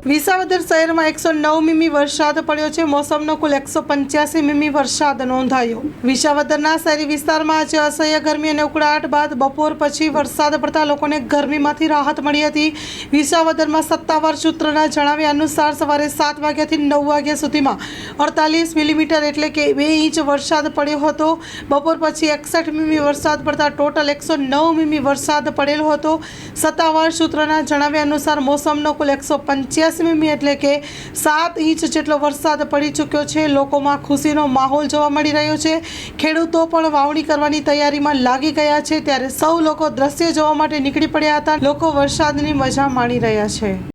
વિસાવદર શહેરમાં 109 મીમી વરસાદ પડ્યો છે। મોસમનો કુલ 185 મીમી વરસાદ નોંધાયો। વિસાવદરના શહેરી વિસ્તારમાં આજે અસહ્ય ગરમી અને ઉકળાટ બાદ બપોર પછી વરસાદ પડતા લોકોને ગરમીમાંથી રાહત મળી હતી। વિસાવદરમાં સત્તાવાર સૂત્રોના જણાવ્યા અનુસાર સવારે 7 વાગ્યાથી 9 વાગ્યા સુધીમાં 48 મિલીમીટર એટલે કે 2 ઇંચ વરસાદ પડ્યો હતો। બપોર પછી 61 મીમી વરસાદ પડતા ટોટલ 109 મીમી વરસાદ પડેલો હતો। સત્તાવાર સૂત્રોના જણાવ્યા અનુસાર મોસમનો કુલ 185 મીમી એટલે કે 7 ઇંચ જેટલો વરસાદ પડી ચૂક્યો છે। લોકોમાં ખુશીનો માહોલ જોવા મળી રહ્યો છે। ખેડૂતો પણ વાવણી કરવાની તૈયારીમાં લાગી ગયા છે, ત્યારે સૌ લોકો દ્રશ્ય જોવા માટે નીકળી પડ્યા હતા। લોકો વરસાદની મજા માણી રહ્યા છે।